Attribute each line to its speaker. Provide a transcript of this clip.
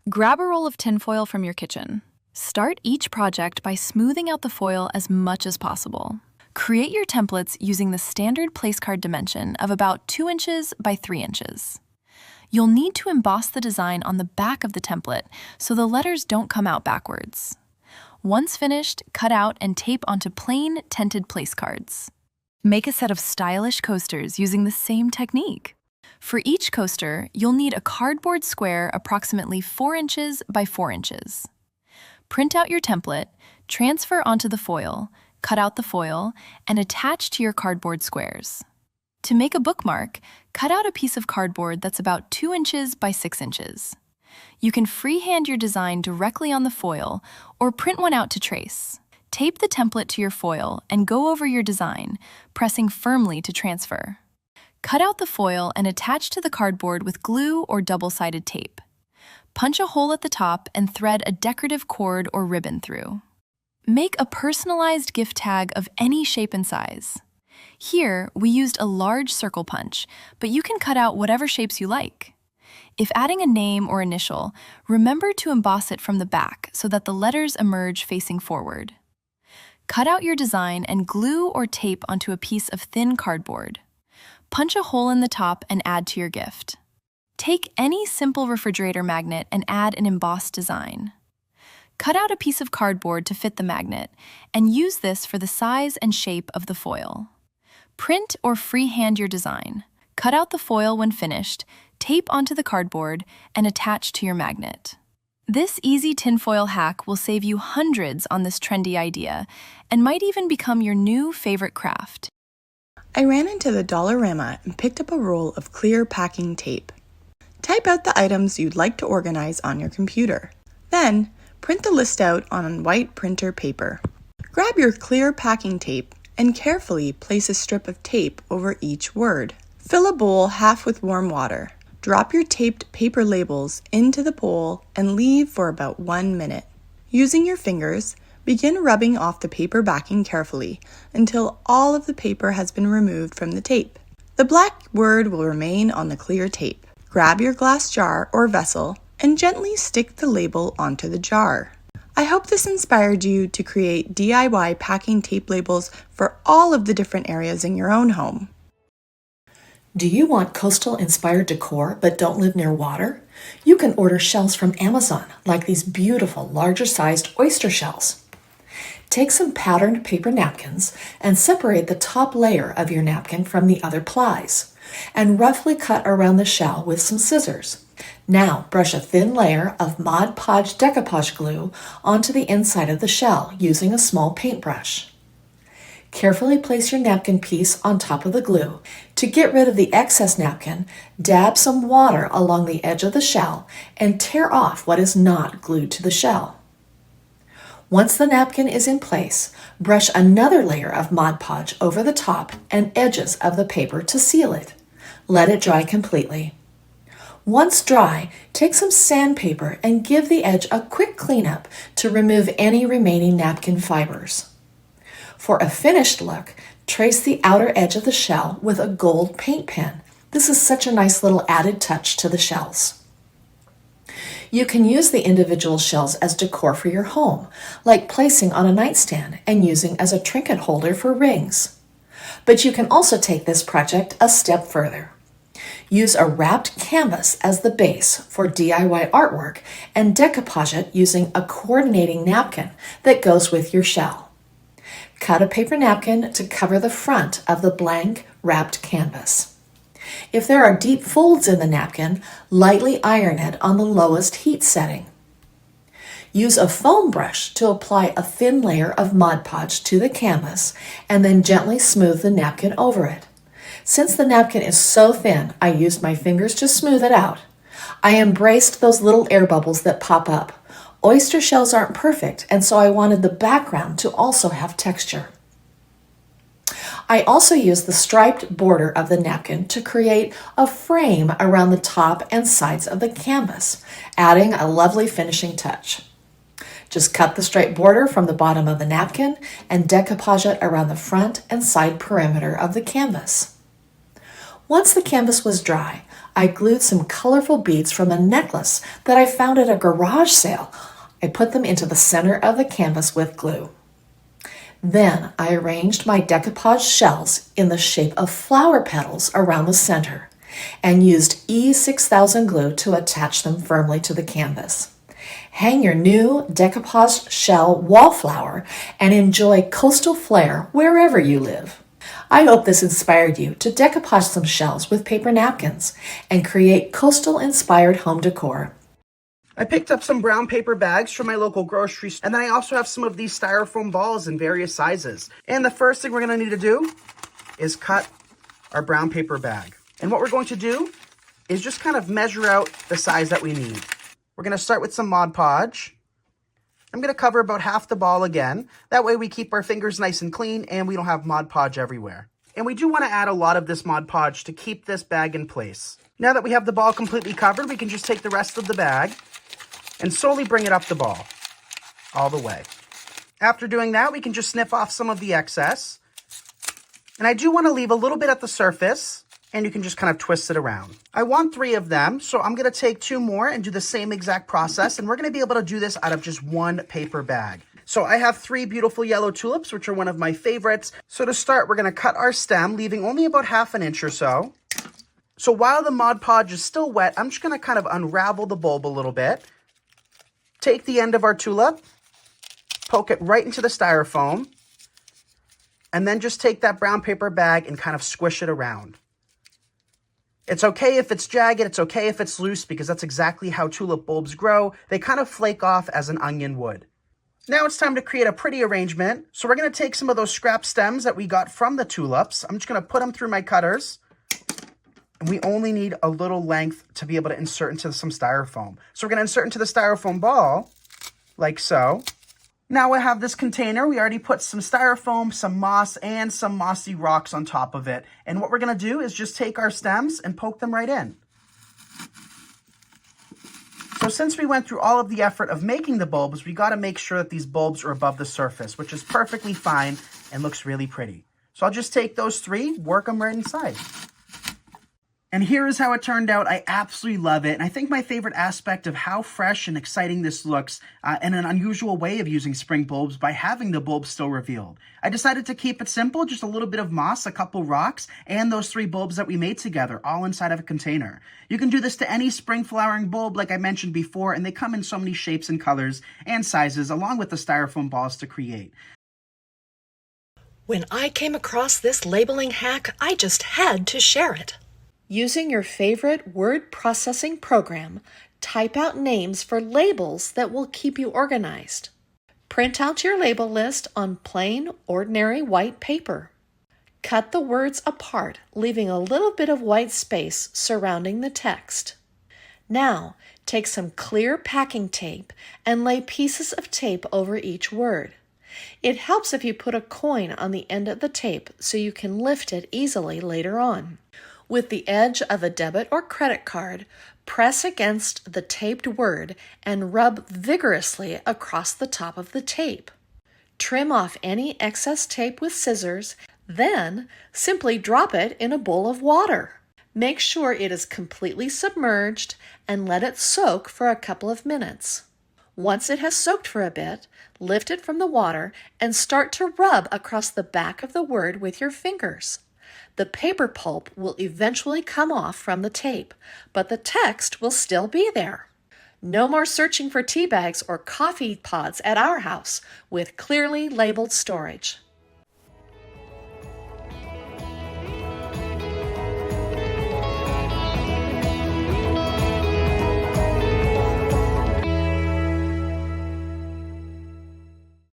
Speaker 1: Grab a roll of tinfoil from your kitchen. Start each project by smoothing out the foil as much as possible. Create your templates using the standard place card dimension of about 2 inches by 3 inches. You'll need to emboss the design on the back of the template so the letters don't come out backwards. Once finished, cut out and tape onto plain, tinted place cards. Make a set of stylish coasters using the same technique. For each coaster, you'll need a cardboard square approximately 4 inches by 4 inches. Print out your template, transfer onto the foil, cut out the foil, and attach to your cardboard squares. To make a bookmark, cut out a piece of cardboard that's about 2 inches by 6 inches. You can freehand your design directly on the foil or print one out to trace. Tape the template to your foil and go over your design, pressing firmly to transfer. Cut out the foil and attach to the cardboard with glue or double-sided tape. Punch a hole at the top and thread a decorative cord or ribbon through. Make a personalized gift tag of any shape and size. Here, we used a large circle punch, but you can cut out whatever shapes you like. If adding a name or initial, remember to emboss it from the back so that the letters emerge facing forward. Cut out your design and glue or tape onto a piece of thin cardboard. Punch a hole in the top and add to your gift. Take any simple refrigerator magnet and add an embossed design. Cut out a piece of cardboard to fit the magnet and use this for the size and shape of the foil. Print or freehand your design. Cut out the foil when finished, tape onto the cardboard, and attach to your magnet. This easy tinfoil hack will save you hundreds on this trendy idea and might even become your new favorite craft.
Speaker 2: I ran into the Dollarama and picked up a roll of clear packing tape. Type out the items you'd like to organize on your computer. Then, print the list out on white printer paper. Grab your clear packing tape and carefully place a strip of tape over each word. Fill a bowl half with warm water. Drop your taped paper labels into the bowl and leave for about 1 minute. Using your fingers, begin rubbing off the paper backing carefully until all of the paper has been removed from the tape. The black word will remain on the clear tape. Grab your glass jar or vessel and gently stick the label onto the jar. I hope this inspired you to create DIY packing tape labels for all of the different areas in your own home.
Speaker 3: Do you want coastal-inspired decor but don't live near water? You can order shells from Amazon, like these beautiful, larger-sized oyster shells. Take some patterned paper napkins and separate the top layer of your napkin from the other plies, and roughly cut around the shell with some scissors. Now brush a thin layer of Mod Podge decoupage glue onto the inside of the shell using a small paintbrush. Carefully place your napkin piece on top of the glue. To get rid of the excess napkin, dab some water along the edge of the shell and tear off what is not glued to the shell. Once the napkin is in place, brush another layer of Mod Podge over the top and edges of the paper to seal it. Let it dry completely. Once dry, take some sandpaper and give the edge a quick cleanup to remove any remaining napkin fibers. For a finished look, trace the outer edge of the shell with a gold paint pen. This is such a nice little added touch to the shells. You can use the individual shells as decor for your home, like placing on a nightstand and using as a trinket holder for rings. But you can also take this project a step further. Use a wrapped canvas as the base for DIY artwork and decoupage it using a coordinating napkin that goes with your shell. Cut a paper napkin to cover the front of the blank wrapped canvas. If there are deep folds in the napkin, lightly iron it on the lowest heat setting. Use a foam brush to apply a thin layer of Mod Podge to the canvas and then gently smooth the napkin over it. Since the napkin is so thin, I used my fingers to smooth it out. I embraced those little air bubbles that pop up. Oyster shells aren't perfect, and so I wanted the background to also have texture. I also used the striped border of the napkin to create a frame around the top and sides of the canvas, adding a lovely finishing touch. Just cut the striped border from the bottom of the napkin and decoupage it around the front and side perimeter of the canvas. Once the canvas was dry, I glued some colorful beads from a necklace that I found at a garage sale. I put them into the center of the canvas with glue. Then I arranged my decoupage shells in the shape of flower petals around the center and used E6000 glue to attach them firmly to the canvas. Hang your new decoupage shell wallflower and enjoy coastal flair wherever you live. I hope this inspired you to decoupage some shells with paper napkins and create coastal-inspired home decor.
Speaker 4: I picked up some brown paper bags from my local grocery store, and then I also have some of these styrofoam balls in various sizes. And the first thing we're going to need to do is cut our brown paper bag. And what we're going to do is just kind of measure out the size that we need. We're going to start with some Mod Podge. I'm going to cover about half the ball again. That way we keep our fingers nice and clean and we don't have Mod Podge everywhere. And we do want to add a lot of this Mod Podge to keep this bag in place. Now that we have the ball completely covered, we can just take the rest of the bag and slowly bring it up the ball, all the way. After doing that, we can just snip off some of the excess. And I do want to leave a little bit at the surface, and you can just kind of twist it around. I want 3 of them, so I'm going to take 2 more and do the same exact process, and we're going to be able to do this out of just 1 paper bag. So I have 3 beautiful yellow tulips, which are one of my favorites. So to start, we're going to cut our stem, leaving only about ½ an inch or so. So while the Mod Podge is still wet, I'm just going to kind of unravel the bulb a little bit. Take the end of our tulip, poke it right into the styrofoam, and then just take that brown paper bag and kind of squish it around. It's okay if it's jagged, it's okay if it's loose, because that's exactly how tulip bulbs grow. They kind of flake off as an onion would. Now it's time to create a pretty arrangement. So we're going to take some of those scrap stems that we got from the tulips. I'm just going to put them through my cutters. And we only need a little length to be able to insert into some styrofoam. So we're going to insert into the styrofoam ball, like so. Now we have this container. We already put some styrofoam, some moss, and some mossy rocks on top of it. And what we're going to do is just take our stems and poke them right in. So since we went through all of the effort of making the bulbs, we got to make sure that these bulbs are above the surface, which is perfectly fine and looks really pretty. So I'll just take those 3, work them right inside. And here is how it turned out. I absolutely love it. And I think my favorite aspect of how fresh and exciting this looks and an unusual way of using spring bulbs by having the bulbs still revealed. I decided to keep it simple, just a little bit of moss, a couple rocks, and those 3 bulbs that we made together, all inside of a container. You can do this to any spring flowering bulb like I mentioned before, and they come in so many shapes and colors and sizes, along with the styrofoam balls to create.
Speaker 3: When I came across this labeling hack, I just had to share it. Using your favorite word processing program, type out names for labels that will keep you organized. Print out your label list on plain, ordinary white paper. Cut the words apart, leaving a little bit of white space surrounding the text. Now, take some clear packing tape and lay pieces of tape over each word. It helps if you put a coin on the end of the tape so you can lift it easily later on. With the edge of a debit or credit card, press against the taped word and rub vigorously across the top of the tape. Trim off any excess tape with scissors, then simply drop it in a bowl of water. Make sure it is completely submerged and let it soak for a couple of minutes. Once it has soaked for a bit, lift it from the water and start to rub across the back of the word with your fingers. The paper pulp will eventually come off from the tape, but the text will still be there. No more searching for tea bags or coffee pods at our house with clearly labeled storage.